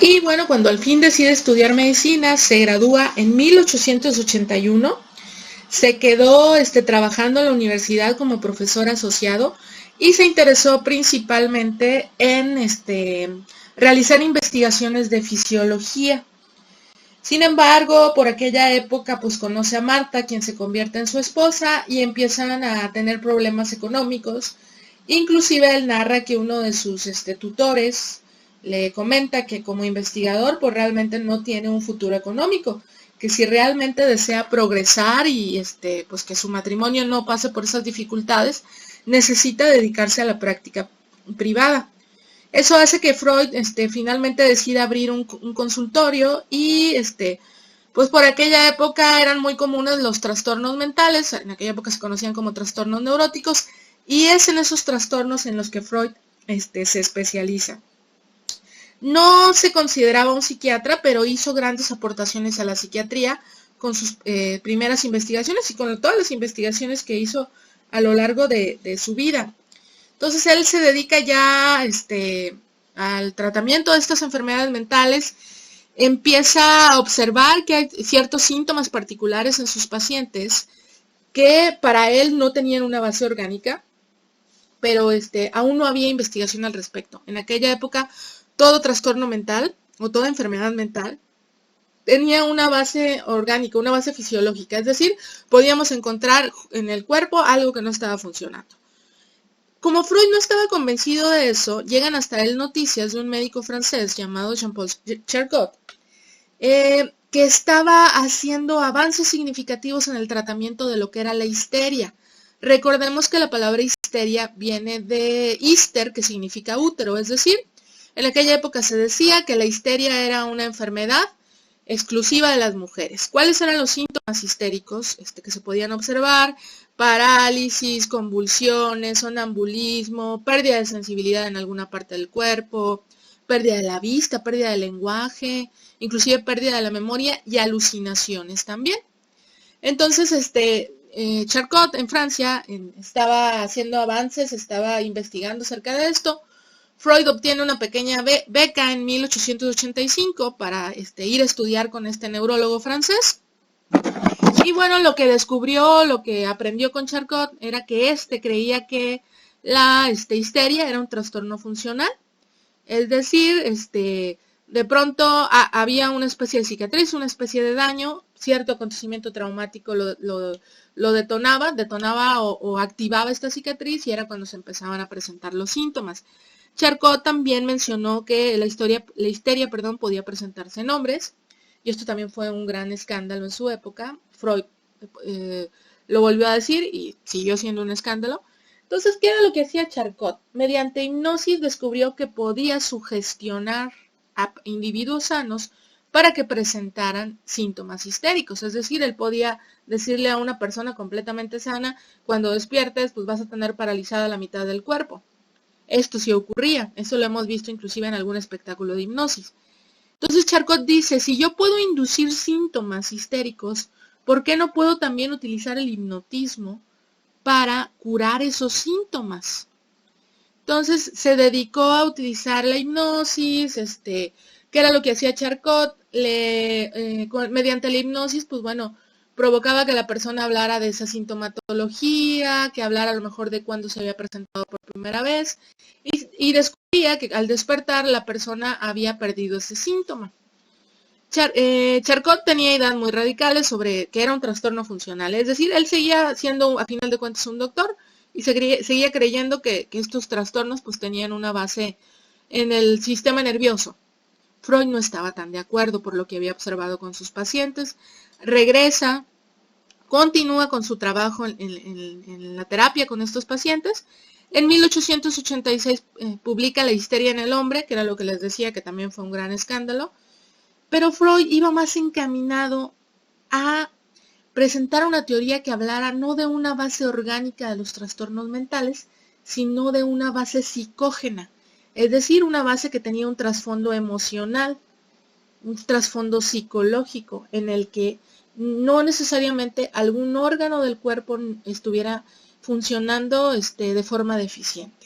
Y bueno, cuando al fin decide estudiar medicina, se gradúa en 1881, se quedó trabajando en la universidad como profesor asociado y se interesó principalmente en realizar investigaciones de fisiología. Sin embargo, por aquella época, pues conoce a Marta, quien se convierte en su esposa, y empiezan a tener problemas económicos. Inclusive él narra que uno de sus tutores le comenta que como investigador, pues realmente no tiene un futuro económico, que si realmente desea progresar y pues que su matrimonio no pase por esas dificultades, necesita dedicarse a la práctica privada. Eso hace que Freud finalmente decida abrir un consultorio y pues por aquella época eran muy comunes los trastornos mentales, en aquella época se conocían como trastornos neuróticos, y es en esos trastornos en los que Freud se especializa. No se consideraba un psiquiatra, pero hizo grandes aportaciones a la psiquiatría con sus primeras investigaciones y con todas las investigaciones que hizo a lo largo de su vida. Entonces él se dedica ya al tratamiento de estas enfermedades mentales, empieza a observar que hay ciertos síntomas particulares en sus pacientes que para él no tenían una base orgánica, pero aún no había investigación al respecto. En aquella época todo trastorno mental o toda enfermedad mental tenía una base orgánica, una base fisiológica, es decir, podíamos encontrar en el cuerpo algo que no estaba funcionando. Como Freud no estaba convencido de eso, llegan hasta él noticias de un médico francés llamado Jean-Paul Charcot, que estaba haciendo avances significativos en el tratamiento de lo que era la histeria. Recordemos que la palabra histeria viene de hister, que significa útero, es decir, en aquella época se decía que la histeria era una enfermedad exclusiva de las mujeres. ¿Cuáles eran los síntomas histéricos que se podían observar? Parálisis, convulsiones, sonambulismo, pérdida de sensibilidad en alguna parte del cuerpo, pérdida de la vista, pérdida del lenguaje, inclusive pérdida de la memoria y alucinaciones también. Entonces, Charcot en Francia estaba haciendo avances, estaba investigando acerca de esto. Freud obtiene una pequeña beca en 1885 para ir a estudiar con este neurólogo francés. Y bueno, lo que descubrió, lo que aprendió con Charcot era que creía que la histeria era un trastorno funcional. Es decir, de pronto había una especie de cicatriz, una especie de daño, cierto acontecimiento traumático lo detonaba o activaba esta cicatriz y era cuando se empezaban a presentar los síntomas. Charcot también mencionó que la histeria podía presentarse en hombres, y esto también fue un gran escándalo en su época. Freud lo volvió a decir y siguió siendo un escándalo. Entonces, ¿qué era lo que hacía Charcot? Mediante hipnosis descubrió que podía sugestionar a individuos sanos para que presentaran síntomas histéricos. Es decir, él podía decirle a una persona completamente sana, cuando despiertes, pues vas a tener paralizada la mitad del cuerpo. Esto sí ocurría, eso lo hemos visto inclusive en algún espectáculo de hipnosis. Entonces Charcot dice, si yo puedo inducir síntomas histéricos, ¿por qué no puedo también utilizar el hipnotismo para curar esos síntomas? Entonces se dedicó a utilizar la hipnosis, que era lo que hacía Charcot, mediante la hipnosis, pues bueno, provocaba que la persona hablara de esa sintomatología, que hablara a lo mejor de cuándo se había presentado por primera vez, y descubría que al despertar la persona había perdido ese síntoma. Charcot tenía ideas muy radicales sobre que era un trastorno funcional, es decir, él seguía siendo a final de cuentas un doctor y seguía creyendo que estos trastornos pues tenían una base en el sistema nervioso. Freud no estaba tan de acuerdo por lo que había observado con sus pacientes, regresa, continúa con su trabajo en la terapia con estos pacientes. En 1886 publica La histeria en el hombre, que era lo que les decía, que también fue un gran escándalo. Pero Freud iba más encaminado a presentar una teoría que hablara no de una base orgánica de los trastornos mentales, sino de una base psicógena, es decir, una base que tenía un trasfondo emocional, un trasfondo psicológico, en el que no necesariamente algún órgano del cuerpo estuviera funcionando de forma deficiente.